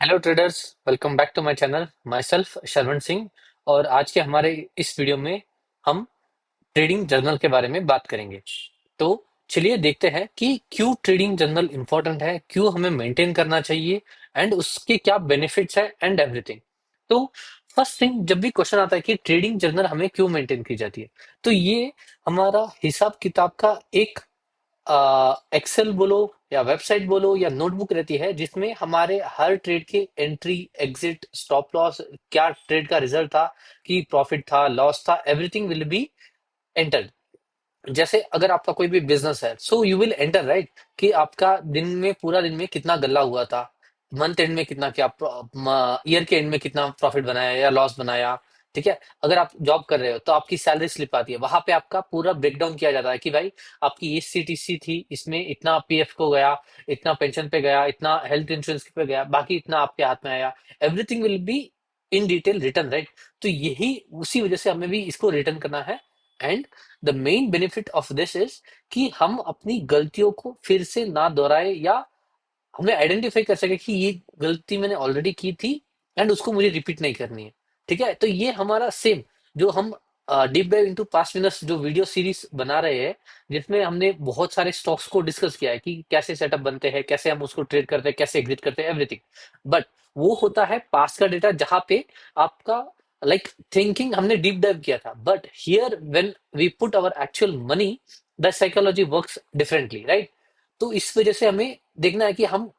Hello traders. Welcome back to my channel. माई सेल्फ शरवण सिंह। और आज के हमारे इस वीडियो में हम ट्रेडिंग जर्नल के बारे में बात करेंगे। तो चलिए देखते हैं कि क्यों ट्रेडिंग जर्नल इंपॉर्टेंट है, क्यों हमें मेंटेन करना चाहिए एंड उसके क्या बेनिफिट्स है एंड एवरीथिंग। तो फर्स्ट थिंग, जब भी क्वेश्चन आता है कि ट्रेडिंग जर्नल हमें क्यों मेंटेन की जाती है, तो ये हमारा हिसाब किताब का एक एक्सेल बोलो या वेबसाइट बोलो या नोटबुक रहती है, जिसमें हमारे हर ट्रेड के एंट्री, एग्जिट, स्टॉप लॉस, क्या ट्रेड का रिजल्ट था, कि प्रॉफिट था, लॉस था, एवरीथिंग विल बी एंटर्ड। जैसे अगर आपका कोई भी बिजनेस है, so you will enter right, कि आपका दिन में, पूरा दिन में कितना गल्ला हुआ था, मंथ एंड में कितना, क्या ईयर के एंड में कितना प्रॉफिट बनाया या लॉस बनाया। ठीक है, अगर आप जॉब कर रहे हो तो आपकी सैलरी स्लिप आती है, वहां पे आपका पूरा ब्रेकडाउन किया जाता है कि भाई आपकी ये सीटीसी थी, इसमें इतना पीएफ को गया, इतना पेंशन पे गया, इतना हेल्थ इंश्योरेंस पे गया, बाकी इतना आपके हाथ में आया। Everything will be in detail return right. तो यही, उसी वजह से हमें भी इसको रिटर्न करना है। And the main benefit of this is कि हम अपनी गलतियों को फिर से ना दोहराए, या हमें आइडेंटिफाई कर सके कि ये गलती मैंने ऑलरेडी की थी एंड उसको मुझे रिपीट नहीं करनी है। ठीक है, तो ये हमारा सेम, जो हम deep dive into past winners जो वीडियो सीरीज बना रहे हैं, जिसमें हमने बहुत सारे स्टॉक्स को डिस्कस किया है कि कैसे सेटअप बनते हैं, कैसे हम उसको ट्रेड करते हैं, कैसे एग्जिट करते हैं, एवरीथिंग। बट वो होता है पास्ट का डेटा, जहां पे आपका लाइक थिंकिंग हमने डीप डाइव किया था। But here when we put our actual money, the psychology works differently right. तो इस वजह से हमें देखना है कि हम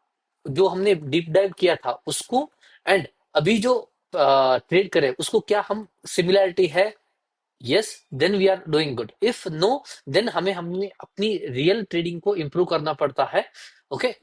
जो हमने डीप डाइव किया था उसको, एंड अभी जो ट्रेड करें उसको, क्या हम सिमिलैरिटी है। Yes, then we are doing good. If no, then हमें हमने अपनी रियल ट्रेडिंग को इम्प्रूव करना पड़ता है। ओके,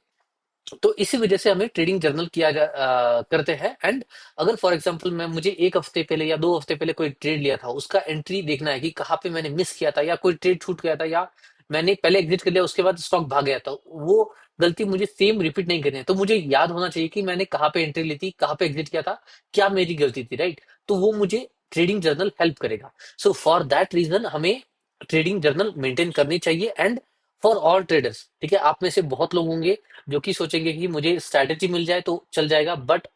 तो इसी वजह से हमें ट्रेडिंग जर्नल करते हैं। एंड अगर फॉर एग्जांपल मैं, मुझे एक हफ्ते पहले या 2 हफ्ते पहले कोई ट्रेड लिया था, उसका एंट्री देखना है कि कहाँ पे मैंने मिस किया था, या कोई ट्रेड छूट गया था, या मैंने पहले एग्जिट कर लिया उसके बाद स्टॉक भाग गया था, वो गलती मुझे सेम रिपीट नहीं करनी है। तो मुझे याद होना चाहिए कि मैंने कहाँ पे एंट्री ली थी, कहाँ पे एग्जिट किया था, क्या मेरी गलती थी राइट। तो वो मुझे ट्रेडिंग जर्नल हेल्प करेगा। सो फॉर दैट रीजन हमें ट्रेडिंग जर्नल मेंटेन करनी चाहिए। एंड फॉर ऑल ट्रेडर्स, ठीक है, आप में से बहुत लोग होंगे जो कि सोचेंगे कि मुझे स्ट्रैटेजी मिल जाए तो चल जाएगा। But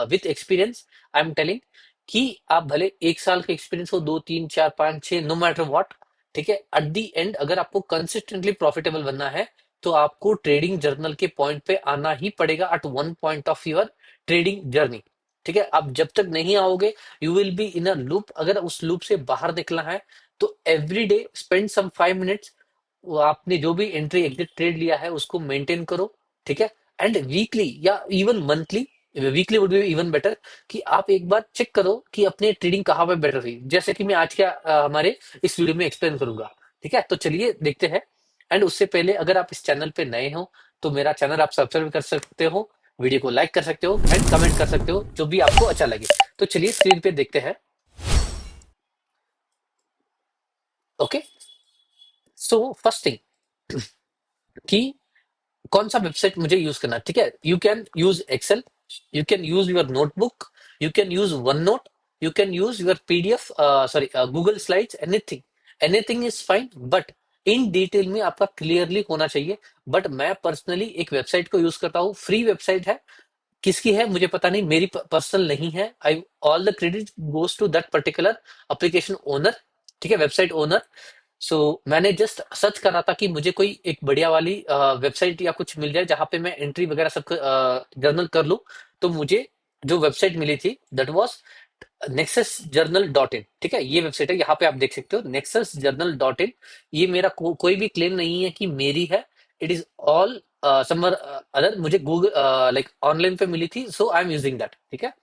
with experience I am telling कि आप भले 1 साल का एक्सपीरियंस हो, 2 3 4 5 6, नो मैटर व्हाट, ठीक है, एट दी एंड अगर आपको कंसिस्टेंटली प्रॉफिटेबल बनना है, तो आपको ट्रेडिंग जर्नल के पॉइंट पे आना ही पड़ेगा at one point of your trading journey. ठीक है, आप जब तक नहीं आओगे, you will be in a loop. अगर उस लूप से बाहर निकलना है, तो every day spend some 5 minutes, वो आपने जो भी एंट्री एग्जिट ट्रेड लिया है उसको मेंटेन करो। ठीक है, एंड वीकली या even monthly, weekly would be even better, कि आप एक बार चेक करो कि अपने ट्रेडिंग कहाँ पे बेटर हुई, जैसे कि मैं आज क्या हमारे इस वीडियो में एक्सप्लेन करूंगा। ठीक है, तो चलिए देखते हैं। एंड उससे पहले, अगर आप इस चैनल पे नए हो तो मेरा चैनल आप सब्सक्राइब कर सकते हो, वीडियो को लाइक कर सकते हो एंड कमेंट कर सकते हो, जो भी आपको अच्छा लगे। तो चलिए स्क्रीन पे देखते हैं। ओके, सो फर्स्ट थिंग कि कौन सा वेबसाइट मुझे यूज करना है। ठीक है, you can use Excel, you can use your notebook, you can use OneNote, you can use your PDF, sorry Google Slides, anything, anything is fine. But in detail में आपका clearly होना चाहिए। But मैं personally एक website को use करता हूँ, free website है, किसकी है मुझे पता नहीं, मेरी पर्सनल नहीं है। I, all the credit goes to that particular application owner. ठीक है, वेबसाइट ओनर। सो मैंने जस्ट सर्च करा था कि मुझे कोई एक बढ़िया वाली वेबसाइट या कुछ मिल जाए जहां पे मैं एंट्री वगैरह सब जर्नल कर लूं। तो मुझे जो वेबसाइट मिली थी, दैट वाज nexusjournal.in। ठीक है, ये वेबसाइट है, यहाँ पे आप देख सकते हो nexusjournal.in। ये मेरा कोई भी क्लेम नहीं है कि मेरी है, it is all summer other, मुझे गूगल लाइक ऑनलाइन पे मिली थी, सो आई एम यूजिंग दैट। ठीक है,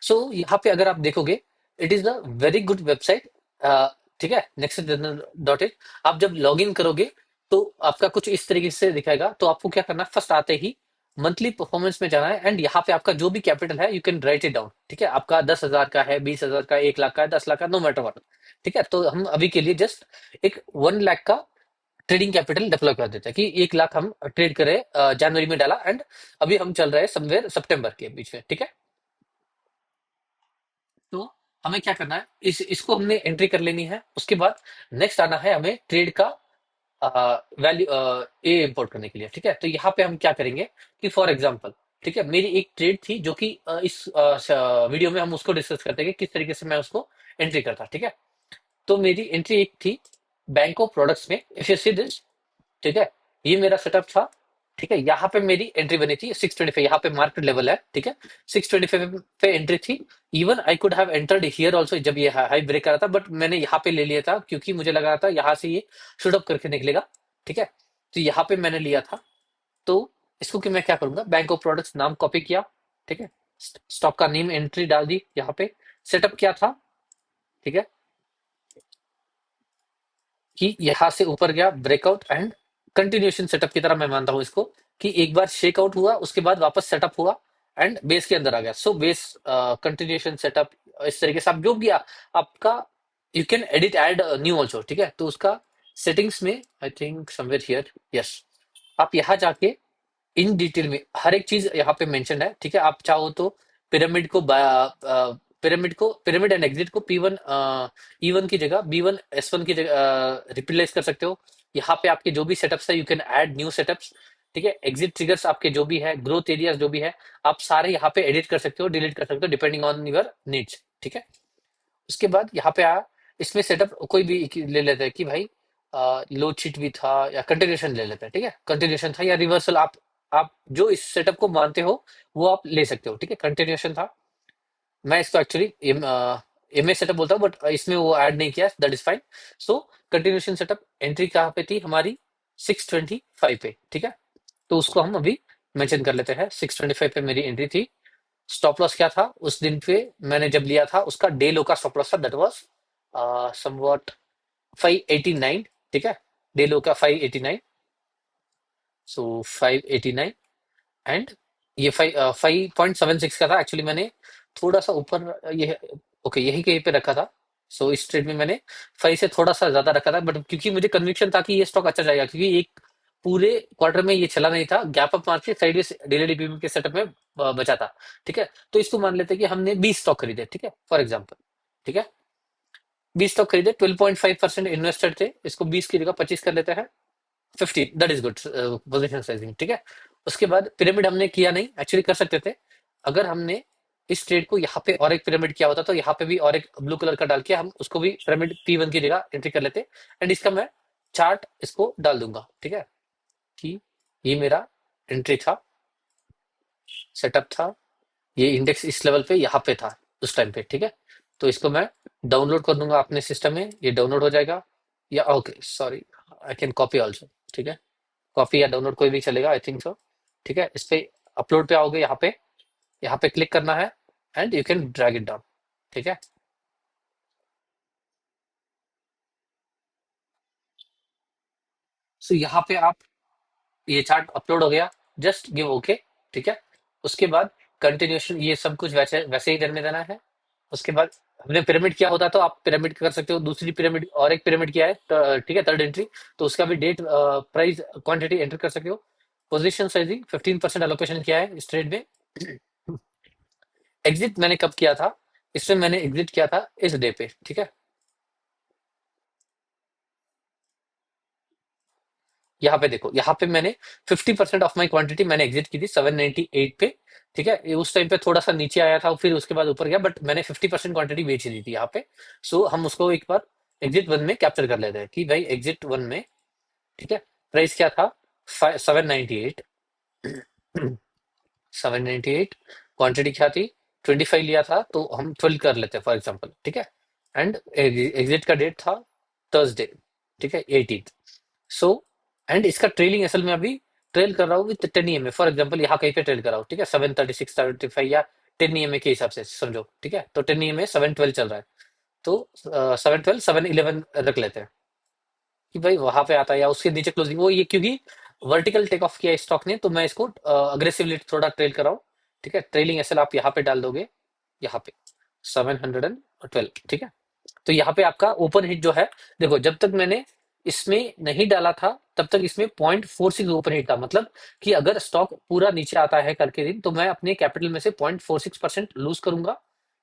सो यहाँ पे अगर आप देखोगे, it is a very good website. ठीक है, nexusjournal.in। आप जब लॉग इन करोगे तो आपका कुछ इस तरीके से दिखाएगा। तो आपको क्या करना है, फर्स्ट आते ही मंथली परफॉर्मेंस में जाना है, एंड यहाँ पे आपका जो भी कैपिटल है, you can write it down. ठीक है, आपका 10,000 का है, 20,000 का, 1 लाख का है, 10 लाख का, नो मैटर व्हाट। ठीक है, तो हम अभी के लिए जस्ट एक 1 लाख का ट्रेडिंग कैपिटल डेवलप कर देते हैं, कि 1 लाख हम ट्रेड करें। जनवरी में डाला, एंड अभी हम चल रहे हैं समवेयर सितंबर के बीच में। ठीक है, तो हमें क्या करना है, इसको हमने एंट्री कर लेनी है। उसके बाद नेक्स्ट आना है हमें ट्रेड का वैल्यू ए इंपोर्ट करने के लिए। ठीक है, तो यहाँ पे हम क्या करेंगे कि फॉर एग्जांपल ठीक है, मेरी एक ट्रेड थी जो कि इस वीडियो में हम उसको डिस्कस करते हैं कि किस तरीके से मैं उसको एंट्री करता, ठीक है। तो मेरी एंट्री एक थी बैंक ऑफ प्रोडक्ट्स में, इफ यू सी दिस, ठीक है, ये मेरा सेटअप था। ठीक है, यहाँ पे मेरी एंट्री बनी थी 625, यहाँ पे मार्केट लेवल है, ठीक है। 625 पे एंट्री थी। Even I could have entered here also जब ये हाई ब्रेक कर रहा था, बट मैंने यहाँ पे ले लिया था क्योंकि मुझे लगा था यहाँ से ये शूट अप करके निकलेगा, ठीक है। तो यहाँ पे मैंने लिया था। तो इसको कि मैं क्या करूंगा, बैंक ऑफ प्रोडक्ट्स नाम कॉपी किया, ठीक है, स्टॉक का नेम एंट्री डाल दी यहाँ पे। सेटअप क्या था, ठीक है, कि यहां से ऊपर गया ब्रेकआउट एंड कंटिन्यूएशन सेटअप की तरह मैं मानता हूं इसको, कि एक बार शेक आउट हुआ उसके बाद वापस सेटअप हुआ एंड बेस के अंदर आ गया। सो बेस कंटिन्यूएशन सेटअप, इस तरीके से आप जो भी आपका, you can edit add new also, ठीक है। तो उसका सेटिंग्स में I think somewhere here, yes, आप यहाँ जाके इन डिटेल में हर एक चीज यहाँ पे मेंशन है, ठीक है। आप चाहो तो पिरामिड को पिरामिड एंड एग्जिट को P1 E1 की जगह B1 S1 की जगह रिप्लेस कर सकते हो। यहाँ पे आपके जो भी सेटअप्स है, you can add new setups, ठीक है। एग्जिट ट्रिगर्स आपके जो भी है, ग्रोथ एरियाज जो भी है, आप सारे यहाँ पे एडिट कर सकते हो, डिलीट कर सकते हो, डिपेंडिंग ऑन योर नीड्स, ठीक है। उसके बाद यहाँ पे आया, इसमें सेटअप कोई भी ले लेते हैं कि भाई लो चिट भी था या कंटिन्यूशन ले लेते हैं, ठीक है। कंटिन्यूशन था या रिवर्सल, आप जो इस सेटअप को मानते हो वो आप ले सकते हो, ठीक है। कंटिन्यूशन था, मैं इसको एक्चुअली एम ए सेटअप बोलता हूँ, बट इसमें वो ऐड नहीं किया, that is fine. So continuation setup entry कहाँ पे थी हमारी, 625 पे, ठीक है। तो उसको हम अभी मेंशन कर लेते हैं, 625 पे मेरी एंट्री थी। स्टॉप लॉस क्या था उस दिन पे, मैंने जब लिया था उसका डे लो का स्टॉप लॉस था, दैट वाज समवॉट 589, ठीक है। डे लो का 589, सो 589 एंड ये 5.76 का था एक्चुअली। मैंने थोड़ा सा ऊपर ये, ओके, यही कहीं पे रखा था। सो इस ट्रेड में मैंने 5 से थोड़ा सा ज्यादा रखा था, बट क्योंकि मुझे कन्विक्शन था कि ये स्टॉक अच्छा जाएगा, क्योंकि एक पूरे क्वार्टर में ये चला नहीं था, गैप अप मार के साइड डेली डीपीएम के सेटअप में बचा था, ठीक है। तो इसको मान लेते हैं कि हमने 20 स्टॉक खरीदे, ठीक है, फॉर एग्जाम्पल, ठीक है। 20 स्टॉक खरीदे, 12.5% इन्वेस्टेड थे, इसको 20 की जगह 25 कर लेते हैं, 50, that is good position sizing, ठीक है। उसके बाद पिरामिड हमने किया नहीं, एक्चुअली कर सकते थे। अगर हमने इस ट्रेड को यहाँ पे और एक पिरामिड किया होता, तो यहाँ पे भी और एक ब्लू कलर का डाल के हम उसको भी पिरामिड P1 की जगह एंट्री कर लेते। एंड इसका मैं चार्ट इसको डाल दूंगा, ठीक है, कि ये मेरा एंट्री था, सेटअप था, ये इंडेक्स इस लेवल पे यहाँ पे था उस टाइम पे, ठीक है। तो इसको मैं डाउनलोड कर दूंगा अपने सिस्टम में, ये डाउनलोड हो जाएगा, या okay sorry, I can copy also, ठीक है। कॉपी या डाउनलोड कोई भी चलेगा, आई थिंक सो, ठीक है। इस पे अपलोड पे आओगे, यहाँ पे क्लिक करना है and you can drag it down, ठीक है। सो यहाँ पे आप, ये चार्ट अपलोड हो गया, जस्ट गिव ओके, ठीक है। उसके बाद कंटिन्यूशन ये सब कुछ वैसे वैसे ही करने देना है। उसके बाद हमने पिरामिड किया होता तो आप पिरामिड कर सकते हो, दूसरी पिरामिड और एक पिरामिड किया है, ठीक है, थर्ड एंट्री, तो उसका भी डेट प्राइस क्वांटिटी एंटर कर सकते हो। पोजीशन साइजिंग 15% एलोकेशन किया है इस ट्रेड में। एग्जिट मैंने कब किया था, इसमें मैंने एग्जिट किया था इस डे पे, ठीक है। यहाँ पे देखो, यहाँ पे मैंने 50% ऑफ माई क्वांटिटी मैंने एग्जिट की थी 798 पे, ठीक है। ये उस टाइम पे थोड़ा सा नीचे आया था, फिर उसके बाद ऊपर गया, बट मैंने 50% क्वांटिटी बेच दी थी यहाँ पे। सो हम उसको एक बार एग्जिट वन में कैप्चर कर लेते हैं कि भाई एग्जिट वन में, ठीक है, प्राइस क्या था, 798, 798, क्वांटिटी क्या थी, 25 लिया था, तो हम 12 कर लेते हैं फॉर एग्जाम्पल, ठीक है। एंड एग्जिट का डेट था थर्सडे, ठीक है, 18। सो एंड इसका ट्रेलिंग असल में अभी ट्रेल कर रहा हूँ विद 10 EMA, फॉर एग्जाम्पल यहाँ कहीं पे ट्रेल कर रहा हूँ, ठीक है, 736 75 या 10 EMA के हिसाब से समझो, ठीक है। तो 10 EMA 712 चल रहा है, तो 712 711 रख लेते हैं कि भाई वहां पे आता है या उसके नीचे क्लोजिंग वो, ये क्योंकि वर्टिकल टेक ऑफ किया स्टॉक ने, तो मैं इसको अग्रेसिवली थोड़ा ट्रेल कर रहा हूँ, ठीक है। ट्रेलिंग एसएल आप यहाँ पे डाल दोगे, यहाँ पे 712, ठीक है। तो यहाँ पे आपका ओपन हिट जो है, देखो जब तक मैंने इसमें नहीं डाला था तब तक इसमें 0.46 ओपन हिट था, मतलब कि अगर स्टॉक पूरा नीचे आता है कल के दिन तो मैं अपने कैपिटल में से 0.46% लूज करूंगा,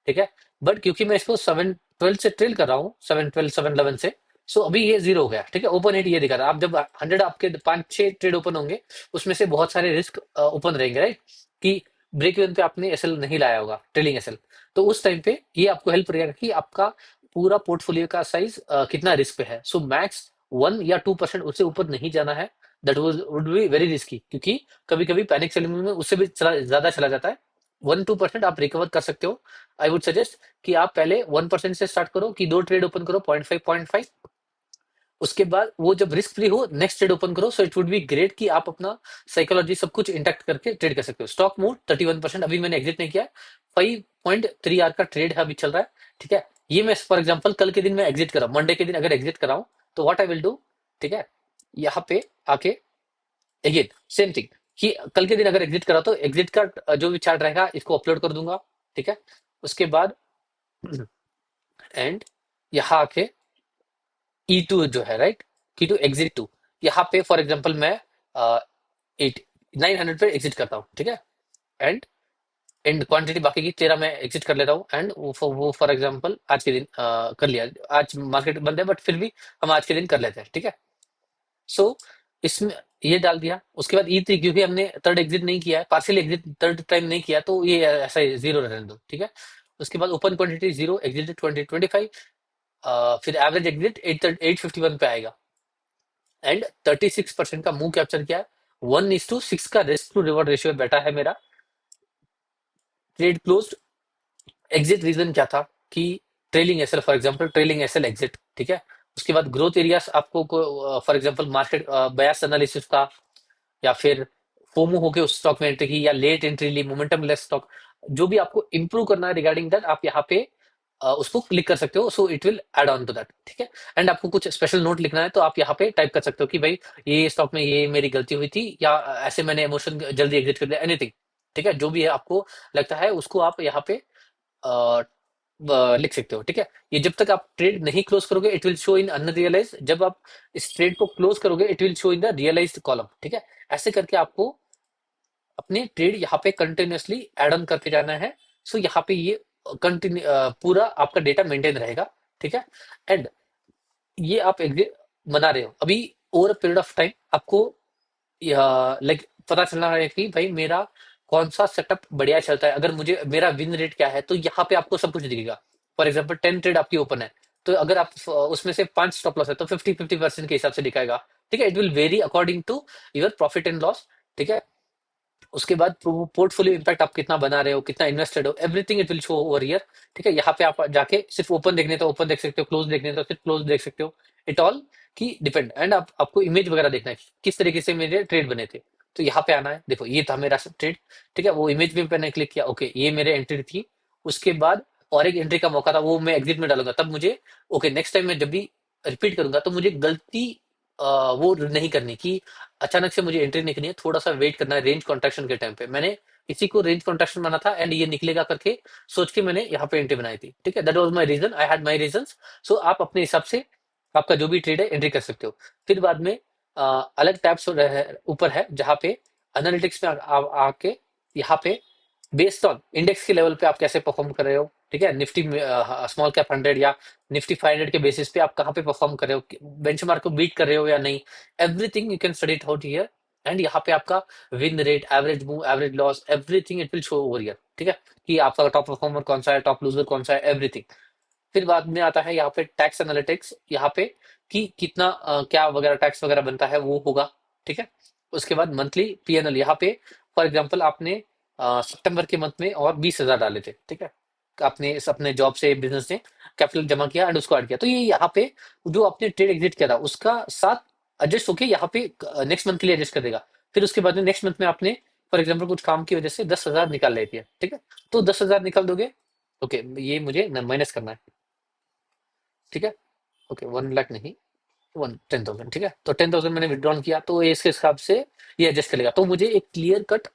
ठीक है। बट क्योंकि मैं इसको 712 से ट्रेल कर रहा हूँ, 712 711 से, सो अभी ये जीरो हो गया, ठीक है। ओपन हिट ये दिखा रहा है, आप जब 100 आपके 5-6 ट्रेड ओपन होंगे उसमें से बहुत सारे रिस्क ओपन रहेंगे, राइट, कि ब्रेक इवन पे आपने एसएल नहीं लाया होगा, ट्रेलिंग एसएल, तो उस टाइम पे ये आपको हेल्प करेगा कि आपका पूरा पोर्टफोलियो का साइज कितना रिस्क पे है। सो मैक्स 1 या 2% उससे ऊपर नहीं जाना है। That would be very risky, क्योंकि कभी कभी पैनिक सेलिंग में उससे भी ज्यादा चला जाता है। 1-2% आप रिकवर कर सकते हो। आई वुड सजेस्ट कि आप पहले 1% से स्टार्ट करो, कि 2 ट्रेड ओपन करो, 0.5 0.5। उसके बाद वो जब रिस्क फ्री हो, नेक्स्ट ट्रेड ओपन करो। So it would be great कि आप अपना साइकोलॉजी सब कुछ इंटैक्ट करके ट्रेड कर सकते हो। स्टॉक मूव 31%, अभी मैंने एग्जिट नहीं किया है। 5.3 आर का ट्रेड है, अभी चल रहा है। ठीक है, ये मैं फॉर एग्जाम्पल कल के दिन मैं एग्जिट करा, मंडे के दिन अगर एग्जिट कराऊं, तो व्हाट आई विल डू, ठीक है, यहाँ पे आके अगेन सेम थिंग, कि कल के दिन अगर एग्जिट करा तो एग्जिट का जो भी चार्ट रहेगा इसको अपलोड कर दूंगा। ठीक है, उसके बाद एंड यहाँ आके E2 जो है, राइट, की टू एग्जिट टू, यहाँ पे फॉर एग्जांपल मैं 900 पे एग्जिट करता हूँ। ठीक है, एंड एंड क्वांटिटी बाकी की 13 में एग्जिट कर लेता हूँ। एंड वो फॉर एग्जांपल आज के दिन कर लिया, आज मार्केट बंद है बट फिर भी हम आज के दिन कर लेते हैं। ठीक है, सो इसमें ये डाल दिया। उसके बाद E3, क्योंकि हमने थर्ड एग्जिट नहीं किया है, पार्शियल एग्जिट थर्ड टाइम नहीं किया, तो ये ऐसा ही जीरो रहने दो। ठीक है, उसके बाद ओपन क्वांटिटी जीरो, एग्जिट 2025, फिर एवरेज एग्जिट 851 पे आएगा। एंड 36% का मूव कैप्चर किया है। 1:6 का रिस्क टू रिवॉर्ड रेशियो बैठा है मेरा। Trade close. एग्जिट रीजन क्या था, कि trailing SL, for example trailing SL exit. ठीक है, उसके बाद ग्रोथ एरियाज आपको for example market bias analysis का, या फिर फोमो होके उस स्टॉक में एंट्री की, या लेट एंट्री ली, मोमेंटम लेस स्टॉक, जो भी आपको इंप्रूव करना है रिगार्डिंग दैट, आप यहाँ पे उसको क्लिक कर सकते हो। So it will add on to that. ठीक है, एंड आपको कुछ स्पेशल नोट लिखना है तो आप यहाँ पे टाइप कर सकते हो कि भाई ये स्टॉक में ये मेरी गलती हुई थी, या ऐसे मैंने इमोशन जल्दी एग्जिट कर दिया, एनीथिंग। ठीक है, जो भी है आपको लगता है उसको आप यहाँ पे अ, लिख सकते हो। ठीक है, ये जब तक आप ट्रेड नहीं क्लोज करोगे it will show in unrealise, जब आप इस ट्रेड को क्लोज करोगे it will show in the realised column. ठीक है, ऐसे करके आपको अपने ट्रेड यहाँ पे कंटिन्यूअसली एड ऑन करते जाना है। सो यहाँ पे ये कंटिन्यू पूरा आपका डेटा मेंटेन रहेगा। ठीक है, एंड ये आप एग्जिट बना रहे हो अभी, ओवर पीरियड ऑफ टाइम आपको लाइक पता चलना है कि भाई मेरा कौन सा सेटअप बढ़िया चलता है, अगर मुझे मेरा विन रेट क्या है, तो यहाँ पे आपको सब कुछ दिखेगा। फॉर एग्जाम्पल 10 ट्रेड आपकी ओपन है, तो अगर आप उसमें से 5 स्टॉप लॉस है तो 50-50% के हिसाब से दिखाएगा। ठीक है, it will vary according to your profit and loss. ठीक है, उसके बाद पोर्टफोलियो इम्पैक्ट आप कितना बना रहे हो, कितना इन्वेस्टेड हो, everything it will show over here. ठीक है, यहाँ पे आप जाके सिर्फ ओपन देखने तो ओपन देख सकते हो, क्लोज देखने तो सिर्फ क्लोज देख सकते हो। इट ऑल की डिपेंड, एंड आपको इमेज वगैरह देखना है किस तरीके से मेरे ट्रेड बने थे। तो यहाँ पे आना है, देखो ये था मेरा ट्रेड। ठीक है, वो इमेज पे मैंने क्लिक किया, ओके ये मेरे एंट्री थी। उसके बाद और एक एंट्री का मौका था, वो मैं एग्जिट में डालूंगा, तब मुझे ओके नेक्स्ट टाइम मैं जब भी रिपीट करूंगा तो मुझे गलती वो नहीं करनी कि अचानक से मुझे एंट्री नहीं करनी है, थोड़ा सा वेट करना है रेंज कॉन्ट्रैक्शन के टाइम पे। मैंने इसी को रेंज कॉन्ट्रैक्शन माना था एंड ये निकलेगा करके सोच के मैंने यहाँ पे एंट्री बनाई थी। ठीक है, that was my reason, I had my reasons. So आप अपने हिसाब से आपका जो भी ट्रेड है एंट्री कर सकते हो। फिर बाद में अलग टैब्स ऊपर है जहाँ पे एनालिटिक्स में आके यहाँ पे बेस्ड ऑन इंडेक्स के लेवल पे आप कैसे परफॉर्म कर रहे हो। ठीक है, निफ्टी स्मॉल कैप 100 या निफ्टी 500 के बेसिस पे आप कहाँ पे परफॉर्म कर रहे हो, बेंचमार्क को बीट कर रहे हो या नहीं, everything you can study it out here. And यहाँ पे आपका win rate, average move, average loss, everything it will show over here. ठीक है, कि आपका टॉप परफॉर्मर कौन सा है, टॉप लूजर कौन सा है, एवरीथिंग। फिर बाद में आता है यहाँ पे टैक्स एनालिटिक्स, यहाँ पे कि कितना क्या वगैरह टैक्स वगैरह बनता है वो होगा। ठीक है, उसके बाद मंथली पीएनएल, यहाँ पे फॉर एग्जांपल आपने सितंबर के मंथ में और 20,000 डाले थे। ठीक है, आपने इस अपने जॉब से बिजनेस ने कैपिटल जमा किया एंड उसको ऐड किया, तो ये यहाँ पे जो आपने ट्रेड एग्जिट किया था उसका साथ एडजस्ट होके यहाँ पे नेक्स्ट मंथ के लिए एडजस्ट कर देगा। फिर उसके बाद में नेक्स्ट मंथ में आपने फॉर एग्जाम्पल कुछ काम की वजह से 10,000 निकाल लेती है। ठीक है, तो 10,000 निकाल दोगे, ओके ये मुझे माइनस करना है। ठीक है, ओके 1 लाख नहीं, 10,000। ठीक है, तो 10,000 मैंने विड्रॉल किया, तो ये इसके हिसाब से ये एडजस्ट करेगा, तो मुझे एक क्लियर कट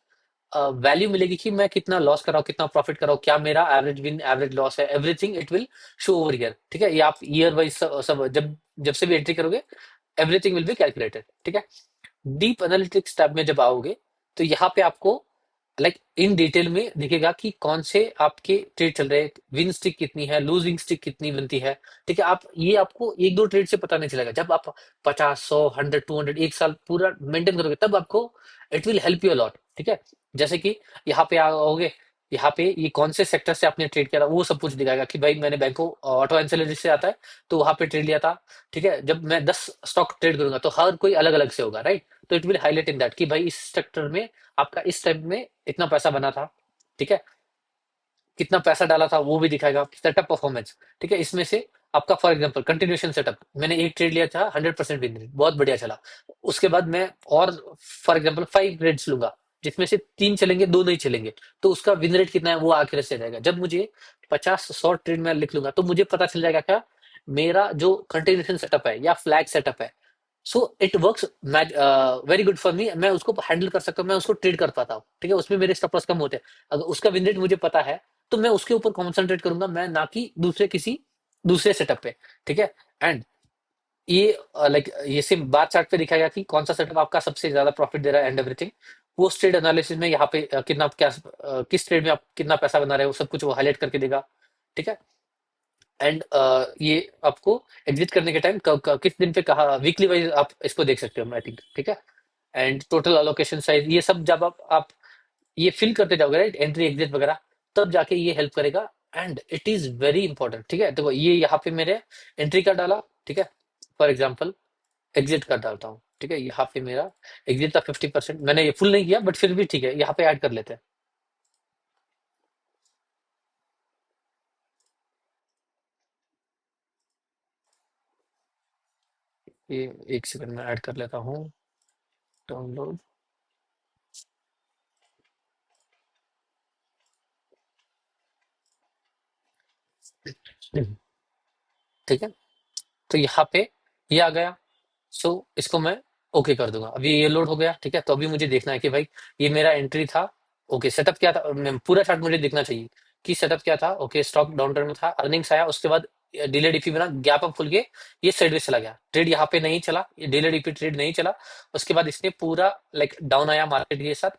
वैल्यू मिलेगी कि मैं कितना लॉस कर रहा हूँ, कितना प्रॉफिट कर रहा हूँ, क्या मेरा एवरेज विन एवरेज लॉस है, everything it will show over here. ठीक है, ये आप ईयर वाइज सब जब जब से भी एंट्री करोगे एवरीथिंग विल बी कैलकुलेटेड। ठीक है, डीप एनालिटिक्स टैब में जब आओगे तो यहाँ पे आपको लाइक इन डिटेल में दिखेगा कि कौन से आपके ट्रेड चल रहे हैं, विन स्टिक कितनी है, लूजिंग स्टिक कितनी बनती है। ठीक है, आप ये आपको एक दो ट्रेड से पता नहीं चलेगा, जब आप 50, 100, 100, 200 एक साल पूरा मेंटेन करोगे तब आपको it will help you a lot. ठीक है, जैसे कि यहाँ पे आओगे, यहाँ पे ये कौन से सेक्टर से आपने ट्रेड किया था वो सब कुछ दिखाएगा कि भाई मैंने बैंको ऑटो एंसिलरी से आता है तो वहां पे ट्रेड लिया था। ठीक है, जब मैं 10 स्टॉक ट्रेड करूंगा तो हर कोई अलग अलग से होगा, राइट। तो it will highlight in that कि भाई इस सेक्टर में आपका इस टाइम में इतना पैसा बना था। ठीक है, कितना पैसा डाला था वो भी दिखाएगा, सेटअप परफॉर्मेंस। ठीक है, इसमें से आपका फॉर एग्जांपल कंटिन्यूएशन सेटअप, मैंने एक ट्रेड लिया था 100% विन रेट, बहुत बढ़िया चला। उसके बाद मैं और फॉर एग्जांपल 5 ट्रेड्स लूंगा जिसमें से 3 चलेंगे 2 नहीं चलेंगे, तो उसका विन रेट कितना है वो आखिर से जाएगा। जब मुझे 50 100 ट्रेड में लिख लूंगा तो मुझे पता चल जाएगा क्या मेरा जो कंटिन्यूएशन सेटअप है या फ्लैग सेटअप है। So it works very good for me, मैं उसको हैंडल कर सकता हूँ, मैं उसको ट्रेड कर पाता हूँ। ठीक है, उसमें मेरे स्टॉप लॉस कम होते हैं। अगर उसका विन रेट मुझे पता है तो मैं उसके ऊपर कॉन्सेंट्रेट करूंगा, मैं ना कि दूसरे किसी दूसरे सेटअप पे। ठीक है, एंड ये लाइक ये सिर्फ बार चार्ट पे दिखाएगा कि कौन सा सेटअप आपका सबसे ज्यादा प्रॉफिट दे रहा है and everything. Post trade analysis में यहाँ पे कितना क्या किस ट्रेड में आप कितना पैसा बना रहे हो सब कुछ वो हाईलाइट करके देगा। ठीक है, एंड ये आपको एग्जिट करने के टाइम किस दिन पे कहा वीकली वाइज आप इसको देख सकते हो आई थिंक। ठीक है, एंड टोटल अलोकेशन साइज ये सब जब आप ये फिल करते जाओगे राइट, एंट्री एग्जिट वगैरह, तब जाके ये हेल्प करेगा। And it is very important. ठीक है, देखो ये यहाँ पे मेरे एंट्री का डाला। ठीक है, फॉर एग्जाम्पल एग्जिट का डालता हूँ। ठीक है, यहाँ पे मेरा एग्जिट था 50%, मैंने ये फुल नहीं किया बट फिर भी ठीक है, यहाँ पे ऐड कर लेते हैं। ये एक सेकंड में ऐड कर लेता हूँ, डाउनलोड। ठीक है, तो यहाँ पे ये आ गया। सो इसको मैं ओके कर दूंगा, अभी ये लोड हो गया। ठीक है, तो अभी मुझे देखना है कि भाई ये मेरा एंट्री था। ओके, सेटअप क्या था, पूरा चार्ट मुझे देखना चाहिए कि सेटअप क्या था। ओके, स्टॉक डाउन ट्रेंड में था, अर्निंग्स आया, उसके बाद डिले डीपी बना, गैप अप खुल के ये साइडवेज चला गया, ट्रेड यहाँ पे नहीं चला, ये डिले डीपी ट्रेड नहीं चला। उसके बाद इसने पूरा लाइक डाउन आया मार्केट के साथ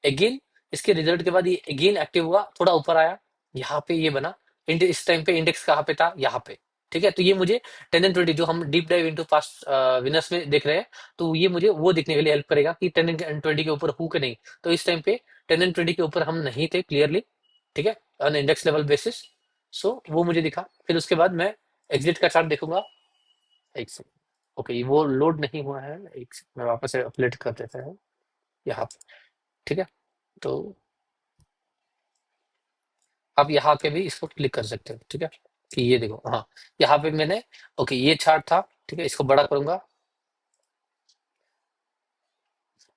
अगेन, इसके रिजल्ट के बाद ये अगेन एक्टिव हुआ, थोड़ा ऊपर आया, यहाँ पे ये बना। इस टाइम पे इंडेक्स कहाँ पे था, यहाँ पे। ठीक है, तो ये मुझे 10 एंड 20 जो हम deep dive into past winners में देख रहे हैं, तो ये मुझे वो देखने के लिए हेल्प करेगा कि 10 एंड 20 के ऊपर हूँ कि नहीं। तो इस टाइम पे 10 एंड 20 के ऊपर हम नहीं थे क्लियरली। ठीक है, ऑन इंडेक्स लेवल बेसिस। सो वो मुझे दिखा, फिर उसके बाद मैं एग्जिट का चार्ट देखूंगा। एक सेकंड, ओके वो लोड नहीं हुआ है, एक सेकंड मैं वापस से अपडेट कर देता हूँ यहाँ पे। ठीक है, तो आप यहाँ पे भी इसको क्लिक कर सकते हो। ठीक है, कि ये देखो, हाँ यहाँ पे मैंने, ओके ये चार्ट था। ठीक है, इसको बड़ा करूंगा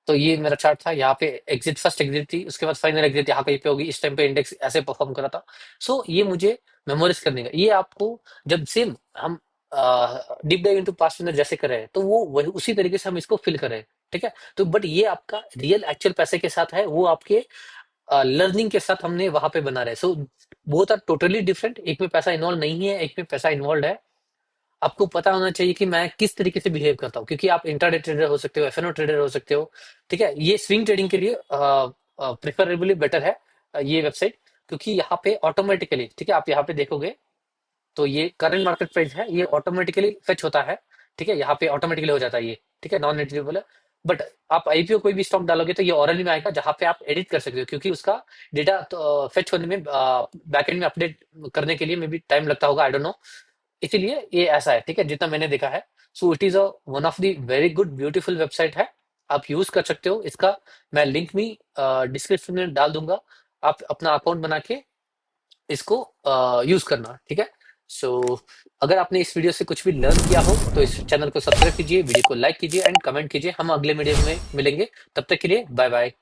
तो ये मेरा चार्ट था, यहाँ पे एग्जिट फर्स्ट एग्जिट थी, उसके बाद फाइनल एग्जिट यहाँ कहीं पे होगी, इस टाइम पे इंडेक्स ऐसे परफॉर्म करा था। सो ये मुझे मेमोराइज करने का, ये आपको जब सेम हम डीप डाइव इनटू पास्ट में जैसे कर रहे हैं तो वो वही उसी तरीके से हम इसको फिल कर रहे हैं। ठीक है, तो बट ये आपका रियल एक्चुअल पैसे के साथ है, वो आपके लर्निंग के साथ हमने वहां पे बना रहे। So both are totally different, एक में पैसा इन्वॉल्व नहीं है, एक में पैसा इन्वॉल्व है। आपको पता होना चाहिए कि मैं किस तरीके से बिहेव करता हूँ, क्योंकि आप इंट्राडे ट्रेडर हो सकते हो, एफएनओ ट्रेडर हो सकते हो। ठीक है, ये स्विंग ट्रेडिंग के लिए प्रेफरेबली बेटर है ये वेबसाइट, क्योंकि यहाँ पे ऑटोमेटिकली, ठीक है आप यहाँ पे देखोगे तो ये करंट मार्केट प्राइस है, ये ऑटोमेटिकली फेच होता है। ठीक है, यहाँ पे ऑटोमेटिकली हो जाता है ये। ठीक है, नॉन एडिटेबल है। बट आप आईपीओ कोई भी स्टॉक डालोगे तो ये ऑरएल में आएगा, जहाँ पे आप एडिट कर सकते हो, क्योंकि उसका डेटा तो फेच होने में बैकएंड में अपडेट करने के लिए मे बी टाइम लगता होगा, आई डोंट नो। इसीलिए ये ऐसा है। ठीक है, जितना मैंने देखा है। So it is a one of the very good beautiful website है, आप यूज कर सकते हो इसका। मैं लिंक भी डिस्क्रिप्शन में डाल दूंगा, आप अपना अकाउंट बना के इसको यूज करना। ठीक है, सो अगर आपने इस वीडियो से कुछ भी लर्न किया हो तो इस चैनल को सब्सक्राइब कीजिए, वीडियो को लाइक कीजिए एंड कमेंट कीजिए। हम अगले वीडियो में मिलेंगे, तब तक के लिए बाय बाय।